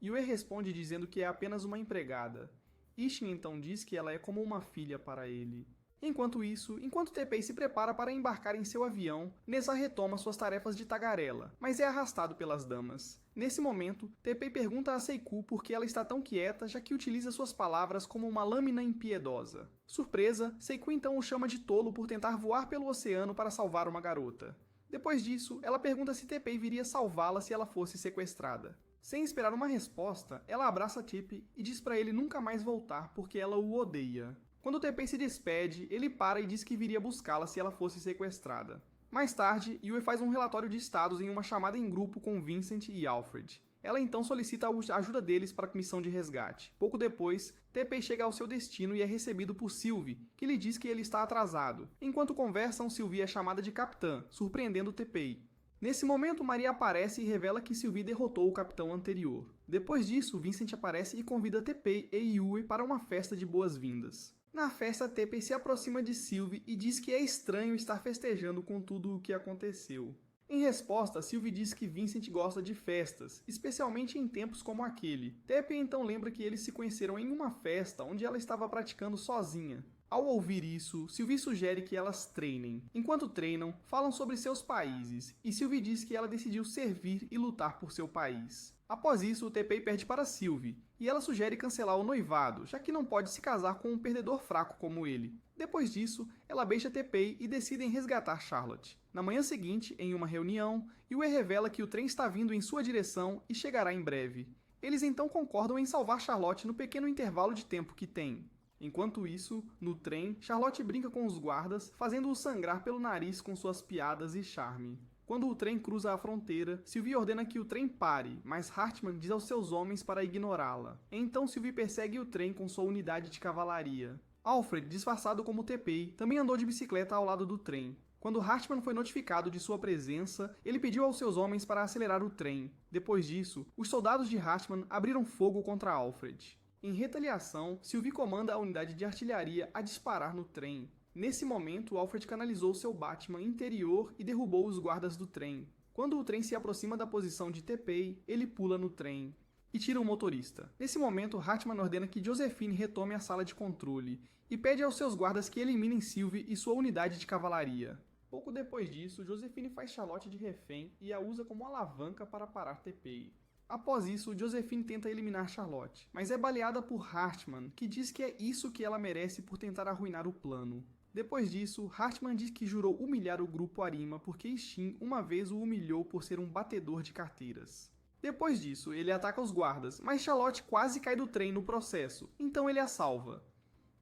Yue responde dizendo que é apenas uma empregada. Ishin então diz que ela é como uma filha para ele. Enquanto Teppei se prepara para embarcar em seu avião, Nessa retoma suas tarefas de tagarela, mas é arrastado pelas damas. Nesse momento, Teppei pergunta a Seiku por que ela está tão quieta, já que utiliza suas palavras como uma lâmina impiedosa. Surpresa, Seiku então o chama de tolo por tentar voar pelo oceano para salvar uma garota. Depois disso, ela pergunta se Teppei viria salvá-la se ela fosse sequestrada. Sem esperar uma resposta, ela abraça Teppei e diz para ele nunca mais voltar porque ela o odeia. Quando Teppei se despede, ele para e diz que viria buscá-la se ela fosse sequestrada. Mais tarde, Yue faz um relatório de status em uma chamada em grupo com Vincent e Alfred. Ela então solicita a ajuda deles para a missão de resgate. Pouco depois, Teppei chega ao seu destino e é recebido por Sylvie, que lhe diz que ele está atrasado. Enquanto conversam, Sylvie é chamada de capitã, surpreendendo Teppei. Nesse momento, Maria aparece e revela que Sylvie derrotou o capitão anterior. Depois disso, Vincent aparece e convida Teppei e Yue para uma festa de boas-vindas. Na festa, Teppei se aproxima de Sylvie e diz que é estranho estar festejando com tudo o que aconteceu. Em resposta, Sylvie diz que Vincent gosta de festas, especialmente em tempos como aquele. Teppei então lembra que eles se conheceram em uma festa onde ela estava praticando sozinha. Ao ouvir isso, Sylvie sugere que elas treinem. Enquanto treinam, falam sobre seus países, e Sylvie diz que ela decidiu servir e lutar por seu país. Após isso, Teppei pede para Sylvie, e ela sugere cancelar o noivado, já que não pode se casar com um perdedor fraco como ele. Depois disso, ela beija Teppei e decidem resgatar Charlotte. Na manhã seguinte, em uma reunião, Yue revela que o trem está vindo em sua direção e chegará em breve. Eles então concordam em salvar Charlotte no pequeno intervalo de tempo que tem. Enquanto isso, no trem, Charlotte brinca com os guardas, fazendo-os sangrar pelo nariz com suas piadas e charme. Quando o trem cruza a fronteira, Sylvie ordena que o trem pare, mas Hartman diz aos seus homens para ignorá-la. Então Sylvie persegue o trem com sua unidade de cavalaria. Alfred, disfarçado como Teppei, também andou de bicicleta ao lado do trem. Quando Hartman foi notificado de sua presença, ele pediu aos seus homens para acelerar o trem. Depois disso, os soldados de Hartman abriram fogo contra Alfred. Em retaliação, Sylvie comanda a unidade de artilharia a disparar no trem. Nesse momento, Alfred canalizou seu Batman interior e derrubou os guardas do trem. Quando o trem se aproxima da posição de Teppei, ele pula no trem e tira o motorista. Nesse momento, Hartman ordena que Josephine retome a sala de controle e pede aos seus guardas que eliminem Sylvie e sua unidade de cavalaria. Pouco depois disso, Josephine faz Charlotte de refém e a usa como alavanca para parar Teppei. Após isso, Josephine tenta eliminar Charlotte, mas é baleada por Hartman, que diz que é isso que ela merece por tentar arruinar o plano. Depois disso, Hartman diz que jurou humilhar o grupo Arima porque Stein uma vez o humilhou por ser um batedor de carteiras. Depois disso, ele ataca os guardas, mas Charlotte quase cai do trem no processo, então ele a salva.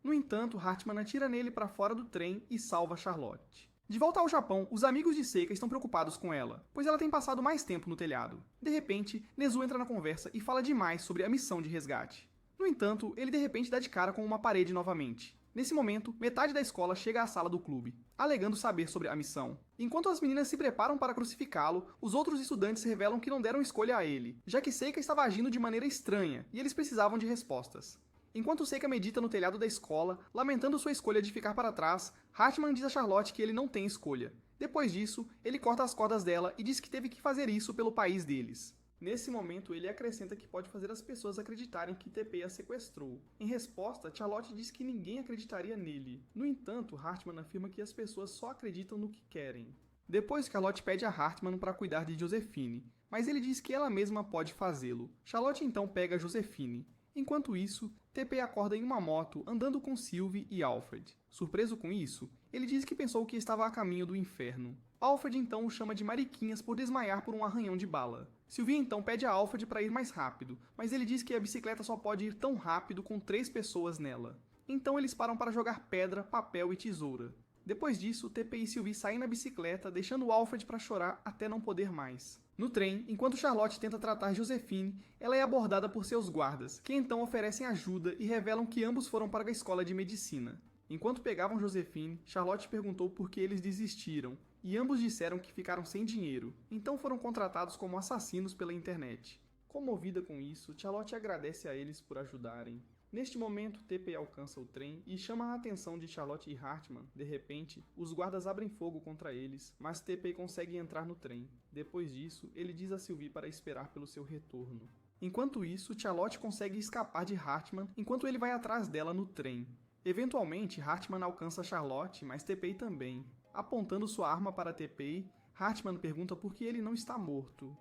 No entanto, Hartman atira nele para fora do trem e salva Charlotte. De volta ao Japão, os amigos de Seika estão preocupados com ela, pois ela tem passado mais tempo no telhado. De repente, Nezu entra na conversa e fala demais sobre a missão de resgate. No entanto, ele de repente dá de cara com uma parede novamente. Nesse momento, metade da escola chega à sala do clube, alegando saber sobre a missão. Enquanto as meninas se preparam para crucificá-lo, os outros estudantes revelam que não deram escolha a ele, já que Seika estava agindo de maneira estranha e eles precisavam de respostas. Enquanto Seika medita no telhado da escola, lamentando sua escolha de ficar para trás, Hartman diz a Charlotte que ele não tem escolha. Depois disso, ele corta as cordas dela e diz que teve que fazer isso pelo país deles. Nesse momento, ele acrescenta que pode fazer as pessoas acreditarem que Teppei a sequestrou. Em resposta, Charlotte diz que ninguém acreditaria nele. No entanto, Hartman afirma que as pessoas só acreditam no que querem. Depois, Charlotte pede a Hartman para cuidar de Josephine, mas ele diz que ela mesma pode fazê-lo. Charlotte então pega Josephine. Enquanto isso, Teppei acorda em uma moto, andando com Sylvie e Alfred. Surpreso com isso, ele diz que pensou que estava a caminho do inferno. Alfred então o chama de mariquinhas por desmaiar por um arranhão de bala. Sylvie então pede a Alfred para ir mais rápido, mas ele diz que a bicicleta só pode ir tão rápido com 3 pessoas nela. Então eles param para jogar pedra, papel e tesoura. Depois disso, Teppei e Sylvie saem na bicicleta, deixando Alfred para chorar até não poder mais. No trem, enquanto Charlotte tenta tratar Josephine, ela é abordada por seus guardas, que então oferecem ajuda e revelam que ambos foram para a escola de medicina. Enquanto pegavam Josephine, Charlotte perguntou por que eles desistiram, e ambos disseram que ficaram sem dinheiro, então foram contratados como assassinos pela internet. Comovida com isso, Charlotte agradece a eles por ajudarem. Neste momento, Teppei alcança o trem e chama a atenção de Charlotte e Hartman. De repente, os guardas abrem fogo contra eles, mas Teppei consegue entrar no trem. Depois disso, ele diz a Sylvie para esperar pelo seu retorno. Enquanto isso, Charlotte consegue escapar de Hartman enquanto ele vai atrás dela no trem. Eventualmente, Hartman alcança Charlotte, mas Teppei também. Apontando sua arma para Teppei, Hartman pergunta por que ele não está morto.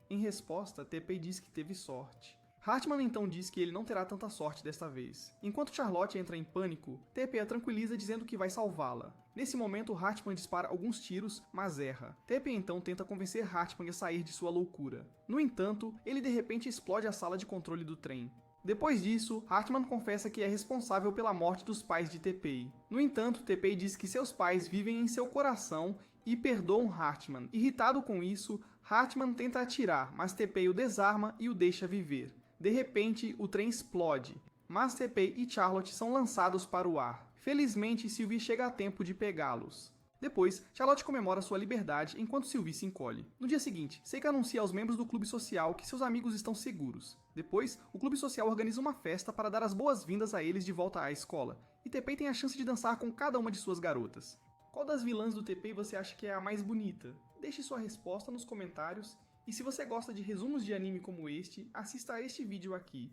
Em resposta, Teppei diz que teve sorte. Hartman então diz que ele não terá tanta sorte desta vez. Enquanto Charlotte entra em pânico, Teppei a tranquiliza dizendo que vai salvá-la. Nesse momento, Hartman dispara alguns tiros, mas erra. Teppei então tenta convencer Hartman a sair de sua loucura. No entanto, ele de repente explode a sala de controle do trem. Depois disso, Hartman confessa que é responsável pela morte dos pais de Teppei. No entanto, Teppei diz que seus pais vivem em seu coração e perdoam Hartman. Irritado com isso, Hartman tenta atirar, mas Teppei o desarma e o deixa viver. De repente, o trem explode, mas Teppei e Charlotte são lançados para o ar. Felizmente, Sylvie chega a tempo de pegá-los. Depois, Charlotte comemora sua liberdade enquanto Sylvie se encolhe. No dia seguinte, Seika anuncia aos membros do clube social que seus amigos estão seguros. Depois, o clube social organiza uma festa para dar as boas-vindas a eles de volta à escola, e Teppei tem a chance de dançar com cada uma de suas garotas. Qual das vilãs do Teppei você acha que é a mais bonita? Deixe sua resposta nos comentários. E se você gosta de resumos de anime como este, assista a este vídeo aqui.